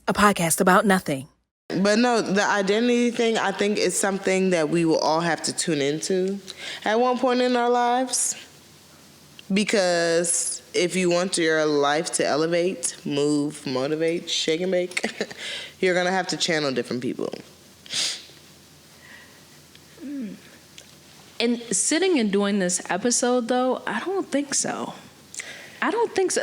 a podcast about nothing. But no, the identity thing, I think, is something that we will all have to tune into at one point in our lives. Because if you want your life to elevate, move, motivate, shake and bake, you're going to have to channel different people. And sitting and doing this episode, though, I don't think so.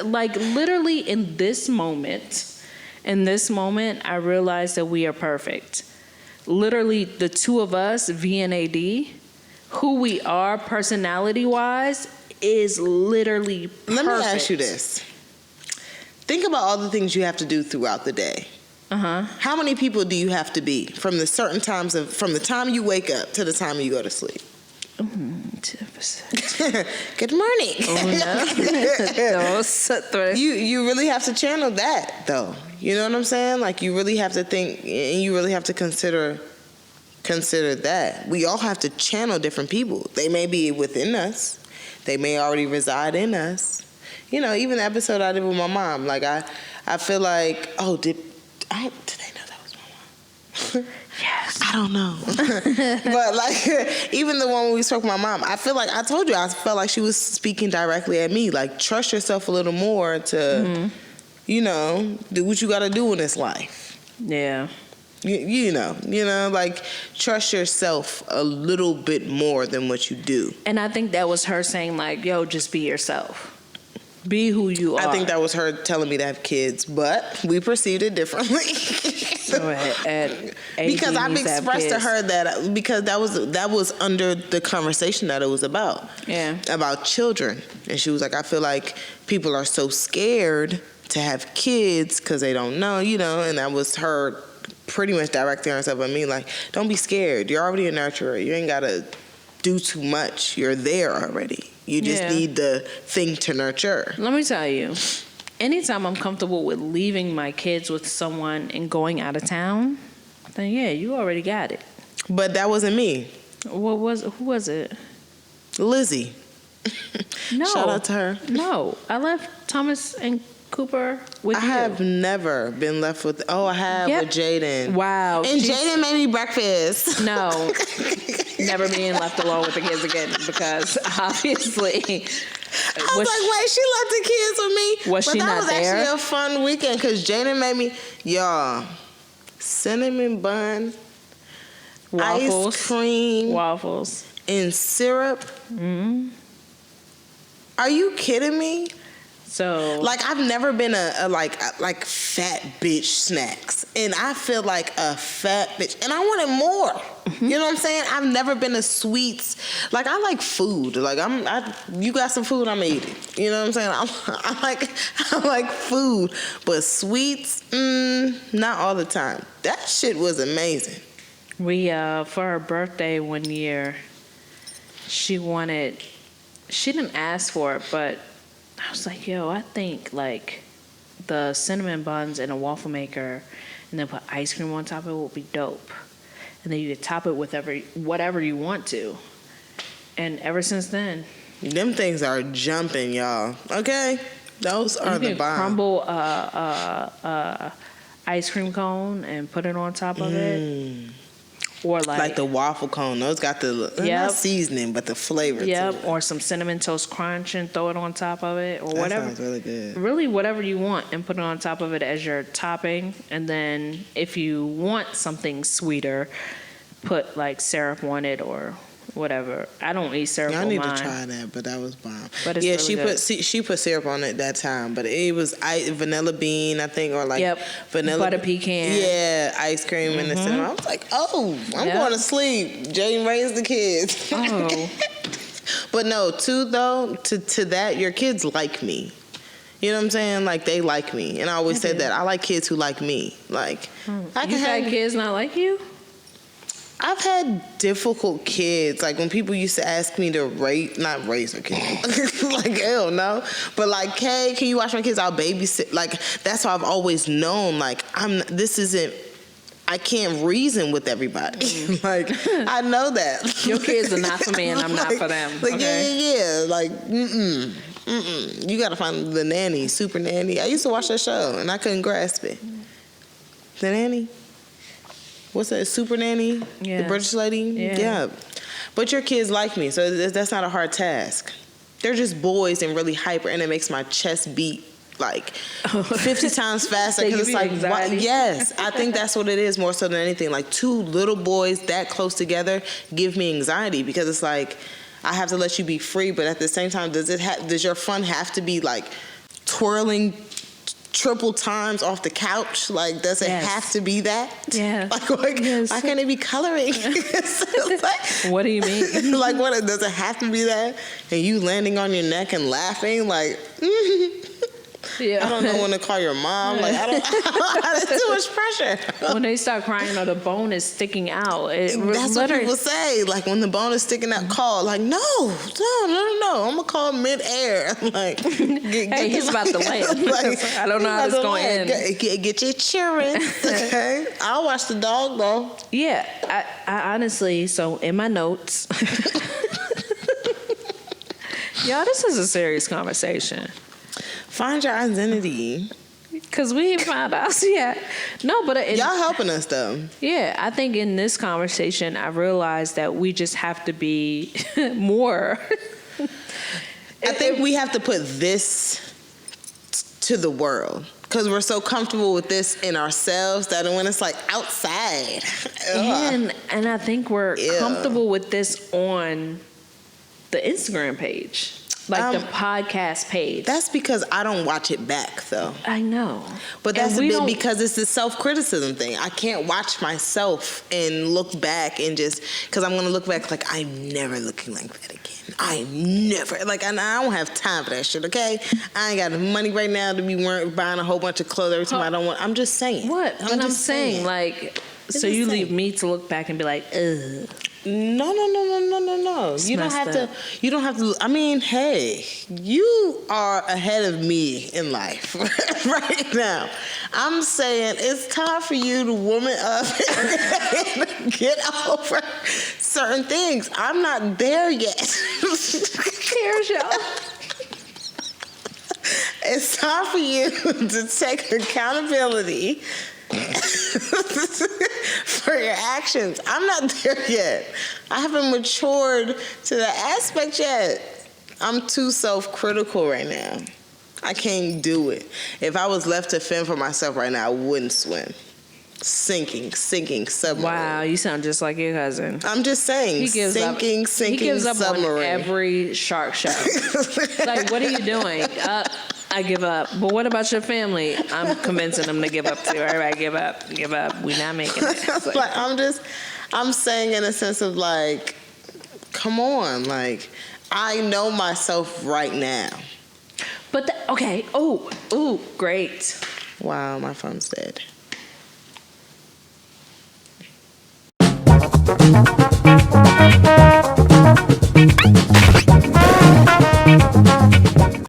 Like, literally in this moment, I realized that we are perfect. Literally, the two of us, Vee and AD, who we are personality-wise, is literally perfect. Let me ask you this. Think about all the things you have to do throughout the day. Uh-huh. How many people do you have to be from the from the time you wake up to the time you go to sleep? 2%. Good morning. Oh, no. You really have to channel that, though. You know what I'm saying? Like, you really have to think, and you really have to consider that. We all have to channel different people. They may be within us. They may already reside in us. You know, even the episode I did with my mom, like, I feel like, did they know that was my mom? Yes. I don't know. But, like, even the one when we spoke with my mom, I feel like, I told you, I felt like she was speaking directly at me. Like, trust yourself a little more to, you know, do what you got to do in this life. Yeah. You know, like, trust yourself a little bit more than what you do. And I think that was her saying, like, yo, just be yourself. Be who you are. I think that was her telling me to have kids, but we perceived it differently. Because I've expressed to her that, because that was under the conversation that it was about. Yeah. About children. And she was like, I feel like people are so scared to have kids because they don't know, you know, and that was her pretty much directing herself at me, like, don't be scared. You're already a nurturer. You ain't got to do too much. You're there already. You just need the thing to nurture. Let me tell you, anytime I'm comfortable with leaving my kids with someone and going out of town, then yeah, you already got it. But that wasn't me. Who was it? Lizzie. No. Shout out to her. No. I left Thomas and Cooper with you. I have never been left with... I have with Jaden. Wow. And Jaden made me breakfast. No. Never being left alone with the kids again, because obviously... I was like, wait, she left the kids with me? Was she not there? But that was actually a fun weekend, because Jaden made me... Y'all, cinnamon bun, waffles, ice cream... waffles. And syrup? Mm-hmm. Are you kidding me? So, like, I've never been a fat bitch snacks, and I feel like a fat bitch, and I wanted more. Mm-hmm. You know what I'm saying? I've never been a sweets. Like, I like food. Like, you got some food, I'm eating. You know what I'm saying? I like food, but sweets, not all the time. That shit was amazing. We for her birthday one year, she didn't ask for it, but I was like, yo, I think, like, the cinnamon buns in a waffle maker and then put ice cream on top of it would be dope. And then you could top it with whatever you want to. And ever since then... Them things are jumping, y'all. Okay? Those are the bomb. Crumble ice cream cone and put it on top of it. Or like the waffle cone. Those got the not seasoning, but the flavor. Yep. Or some cinnamon toast crunch and throw it on top of it, or whatever. That sounds really good. Really, whatever you want, and put it on top of it as your topping. And then, if you want something sweeter, put like syrup on it or whatever. I don't eat syrup on mine. I need to try that, but that was bomb. But it's really good. she put syrup on it that time, but it was vanilla bean, I think, or like vanilla butter pecan. Yeah, ice cream in the cinnamon. I was like, I'm going to sleep. Jaden raised the kids. Oh. But no, to that, your kids like me. You know what I'm saying? Like, they like me, and I always said that I like kids who like me. Like, I can have kids not like you. I've had difficult kids. Like, when people used to ask me to not raise their kids. Like, hell no. But like, hey, can you watch my kids? I'll babysit. Like, that's how I've always known. Like, I can't reason with everybody. Like, I know that. Your kids are not for me and I'm not for them. Like, okay? yeah. Like, You got to find the nanny, super nanny. I used to watch that show and I couldn't grasp it. The nanny. What's that? Super nanny? Yeah. The British lady? Yeah. But your kids like me, so that's not a hard task. They're just boys and really hyper, and it makes my chest beat like 50 times faster because it's like, what? Yes, I think that's what it is more so than anything. Like 2 little boys that close together give me anxiety because it's like I have to let you be free, but at the same time, does your fun have to be like twirling triple times off the couch? Like, does it have to be that? Yeah. Like yes. why can't it be coloring? Like, what do you mean? Like, what? Does it have to be that? And you landing on your neck and laughing? Like, yeah. I don't know when to call your mom. Like, I don't. That's too much pressure. When they start crying or the bone is sticking out, That's what people say. Like, when the bone is sticking out, call. Like, no. I'm gonna call mid-air. Like, hey, he's about to land. Like, I don't know how this going to end. Get your insurance. Okay. I'll watch the dog though. Yeah, I honestly. So in my notes, y'all, this is a serious conversation. Find your identity. Because we found out, yeah. No, but y'all helping us though. Yeah, I think in this conversation, I realized that we just have to be more. I think we have to put this to the world because we're so comfortable with this in ourselves that when it's like outside, and I think we're comfortable with this on the Instagram page. Like the podcast page. That's because I don't watch it back, though. I know. But that's a bit because it's the self-criticism thing. I can't watch myself and look back and just... Because I'm going to look back like, I'm never looking like that again. I'm never... Like, and I don't have time for that shit, okay? I ain't got the money right now to be buying a whole bunch of clothes every time I don't want... I'm just saying. What? I'm saying, like... So you leave me to look back and be like, ugh. No. You don't have to. I mean, hey, you are ahead of me in life right now. I'm saying it's time for you to woman up and get over certain things. I'm not there yet. Here's y'all. It's time for you to take accountability for your actions. I'm not there yet. I haven't matured to that aspect yet. I'm too self-critical right now. I can't do it. If I was left to fend for myself right now, I wouldn't swim. Sinking submarine. Wow, you sound just like your cousin. I'm just saying, sinking He gives up submarine. on every shark show. Like, what are you doing? I give up. But what about your family? I'm convincing them to give up too. Everybody give up. We're not making it. Like, I'm saying in a sense of like, come on. Like, I know myself right now. But, okay. Oh, great. Wow, my phone's dead.